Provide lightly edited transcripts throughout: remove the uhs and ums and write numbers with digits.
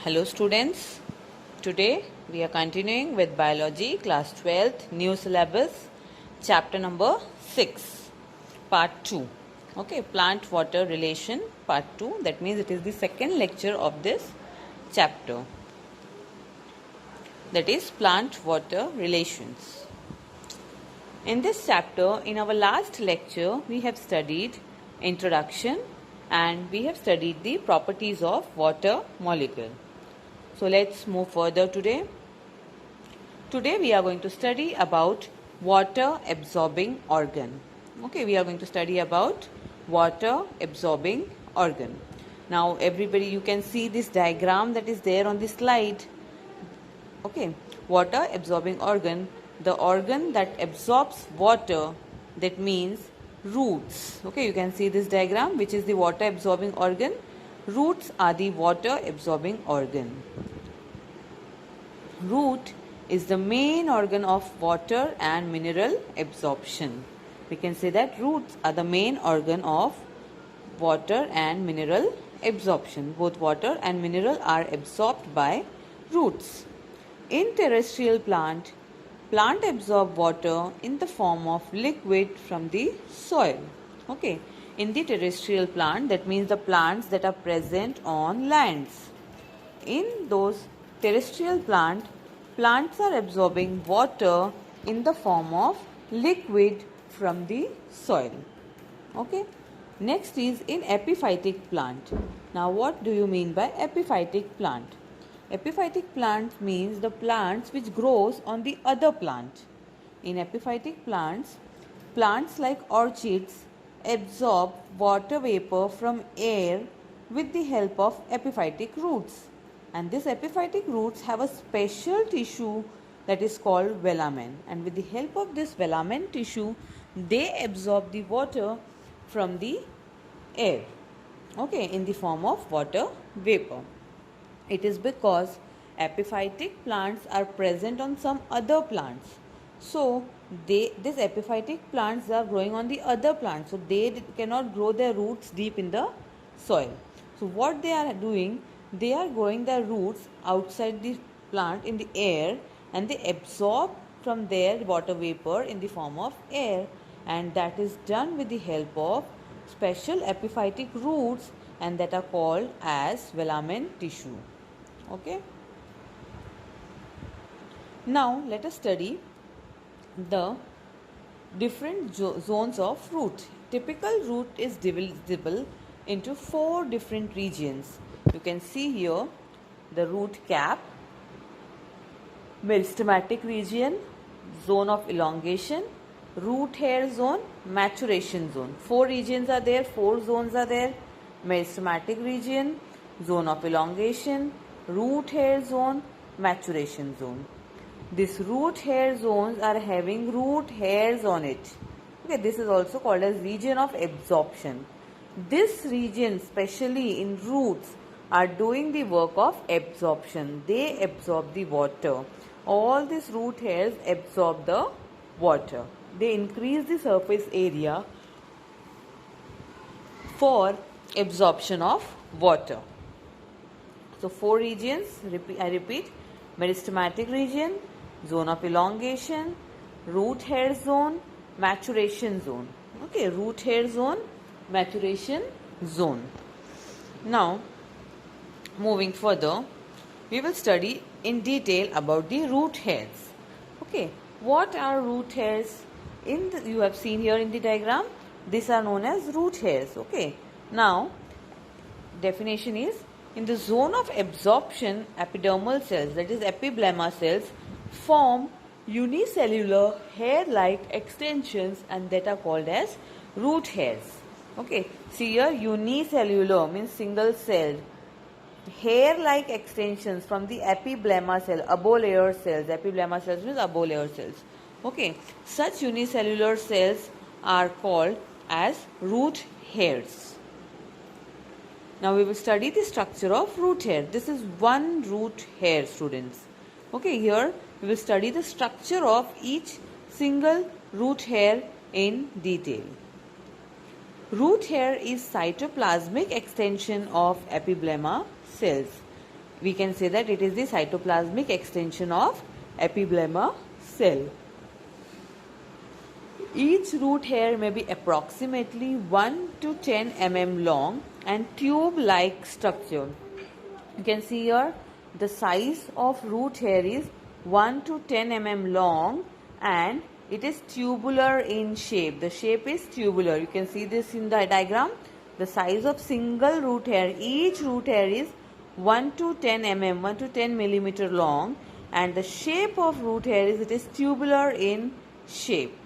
Hello students, today we are continuing with biology class 12th new syllabus chapter number 6 part 2. Okay, plant water relation part 2, that means it is the second lecture of this chapter, that is plant water relations. In this chapter, in our last lecture, we have studied introduction and we have studied the properties of water molecule. So let's move further today. Today we are going to study about water absorbing organ. Okay, we are going to study about water absorbing organ. Now everybody, you can see this diagram that is there on the slide. Okay, water absorbing organ, the organ that absorbs water, that means roots. Okay, you can see this diagram, which is the water absorbing organ. Roots are the water absorbing organ. Root is the main organ of water and mineral absorption. We can say that roots are the main organ of water and mineral absorption. Both water and mineral are absorbed by roots. In terrestrial plant absorb water in the form of liquid from the soil. Okay, in the terrestrial plant, that means the plants that are present on lands. In those terrestrial plants are absorbing water in the form of liquid from the soil. Okay, next is in epiphytic plant. Now what do you mean by epiphytic plant? Epiphytic plant means the plants which grows on the other plant. In epiphytic plants like orchids absorb water vapor from air with the help of epiphytic roots. And these epiphytic roots have a special tissue that is called velamen. And with the help of this velamen tissue, they absorb the water from the air. Okay, in the form of water vapor. It is because epiphytic plants are present on some other plants. So, these epiphytic plants are growing on the other plants. So, they cannot grow their roots deep in the soil. So, what they are doing, they are growing their roots outside the plant in the air, and they absorb from there water vapor in the form of air, and that is done with the help of special epiphytic roots, and that are called as velamen tissue. Okay. Now let us study the different zones of root. Typical root is divisible into 4 different regions. You can see here the root cap, meristematic region, zone of elongation, root hair zone, maturation zone. 4 regions are there, 4 zones are there. Meristematic region, zone of elongation, root hair zone, maturation zone. These root hair zones are having root hairs on it. Okay, this is also called as region of absorption. This region, especially in roots, are doing the work of absorption. They absorb the water. All these root hairs absorb the water. They increase the surface area for absorption of water. So 4 regions, I repeat, meristematic region, zone of elongation, root hair zone, maturation zone. Okay, root hair zone, maturation zone. Now, moving further, we will study in detail about the root hairs. Okay, what are root hairs? You have seen here in the diagram, these are known as root hairs. Okay, now definition is, in the zone of absorption, epidermal cells, that is epiblema cells, form unicellular hair-like extensions, and that are called as root hairs. Okay, see here, unicellular means single celled, hair-like extensions from the epiblema cell, above layer cells. Epiblema cells means above layer cells. Okay, such unicellular cells are called as root hairs. Now we will study the structure of root hair. This is one root hair, students. Okay, here we will study the structure of each single root hair in detail. Root hair is cytoplasmic extension of epiblema cells. we can say that it is the cytoplasmic extension of epiblema cell. Each root hair may be approximately 1 to 10 mm long and tube-like structure. You can see here the size of root hair is 1 to 10 mm long and it is tubular in shape. The shape is tubular. You can see this in the diagram. The size of single root hair, each root hair is 1 to 10 mm, 1 to 10 millimeter long, and the shape of root hair is it is tubular in shape.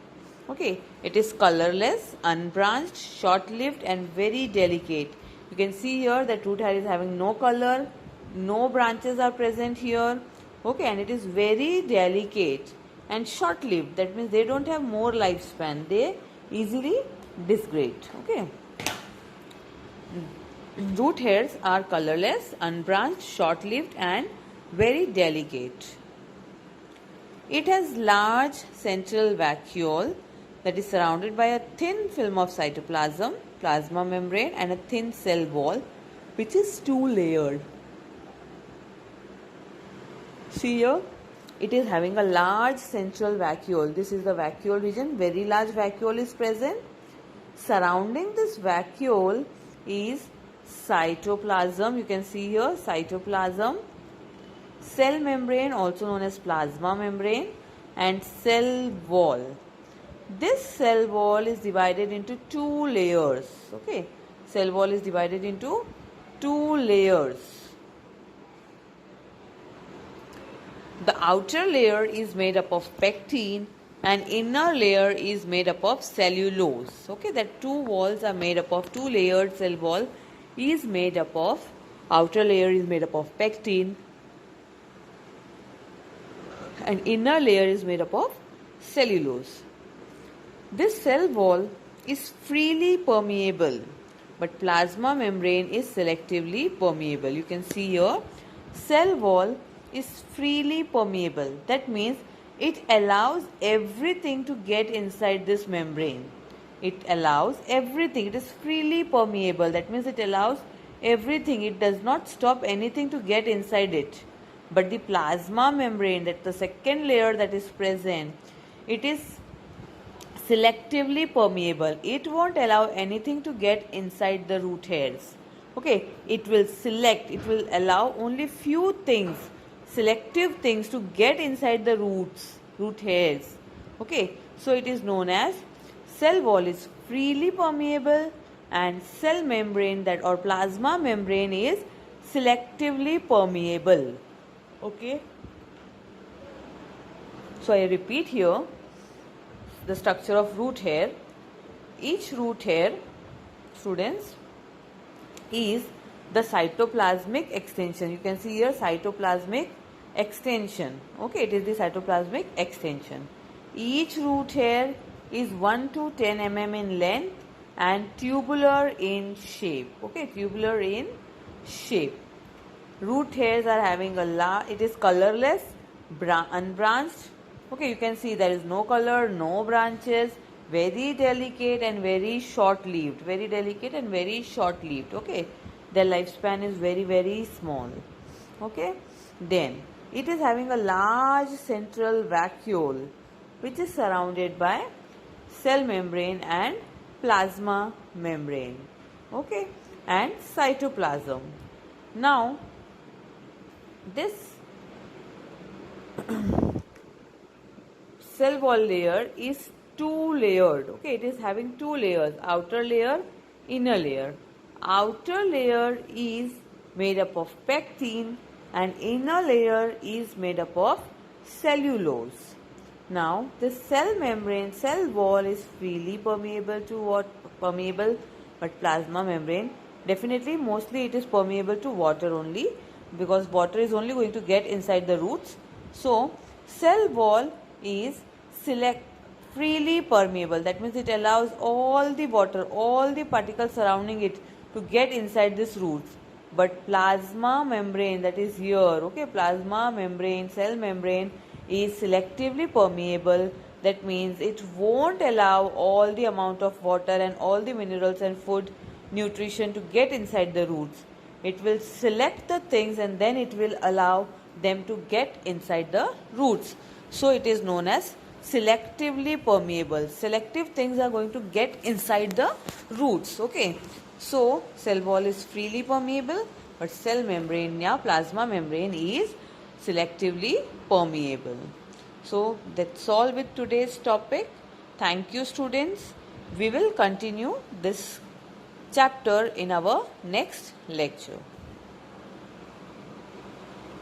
Okay, it is colorless, unbranched, short-lived and very delicate. You can see here that root hair is having no color, no branches are present here. Okay, and it is very delicate and short-lived. That means they don't have more lifespan. They easily degrade. Okay. Root hairs are colorless, unbranched, short-lived and very delicate. It has large central vacuole that is surrounded by a thin film of cytoplasm, plasma membrane and a thin cell wall which is two-layered. See here, it is having a large central vacuole. This is the vacuole region. Very large vacuole is present. Surrounding this vacuole is cytoplasm. You can see here cytoplasm, cell membrane also known as plasma membrane and cell wall. This cell wall is divided into two layers. Okay, cell wall is divided into two layers. The outer layer is made up of pectin and inner layer is made up of cellulose. Okay, that two walls are made up of two layered cell wall is made up of, outer layer is made up of pectin and inner layer is made up of cellulose. This cell wall is freely permeable, but plasma membrane is selectively permeable. You can see here, cell wall is freely permeable. That means it allows everything to get inside this membrane. It allows everything. It is freely permeable. That means it allows everything. It does not stop anything to get inside it. But the plasma membrane, that the second layer that is present, it is selectively permeable. It won't allow anything to get inside the root hairs. Okay, it will select, it will allow only few things, selective things to get inside the root hairs. Okay, so it is known as cell wall is freely permeable and cell membrane that or plasma membrane is selectively permeable. Okay, so I repeat here the structure of root hair. Each root hair, students, is the cytoplasmic extension. You can see here cytoplasmic extension. Okay, it is the cytoplasmic extension. Each root hair is 1 to 10 mm in length and tubular in shape. Okay, tubular in shape. Root hairs are having it is colorless, unbranched. Okay, you can see there is no color, no branches, very delicate and very short-lived. Very delicate and very short-lived. Okay, their lifespan is very, very small. Okay, then it is having a large central vacuole which is surrounded by cell membrane and plasma membrane. Okay, and cytoplasm. Now, this cell wall layer is two layered. Okay, it is having two layers, outer layer, inner layer. Outer layer is made up of pectin and inner layer is made up of cellulose. Now, this cell membrane, cell wall is freely permeable to what? Permeable, but plasma membrane, definitely mostly it is permeable to water only, because water is only going to get inside the roots. So, cell wall is freely permeable. That means it allows all the water, all the particles surrounding it to get inside this roots. But plasma membrane, that is here, okay, plasma membrane, cell membrane is selectively permeable. That means it won't allow all the amount of water and all the minerals and food, nutrition to get inside the roots. It will select the things and then it will allow them to get inside the roots. So it is known as selectively permeable. Selective things are going to get inside the roots. Okay. So cell wall is freely permeable, but cell membrane या plasma membrane is selectively permeable. So that's all with today's topic. Thank you, students. We will continue this chapter in our next lecture.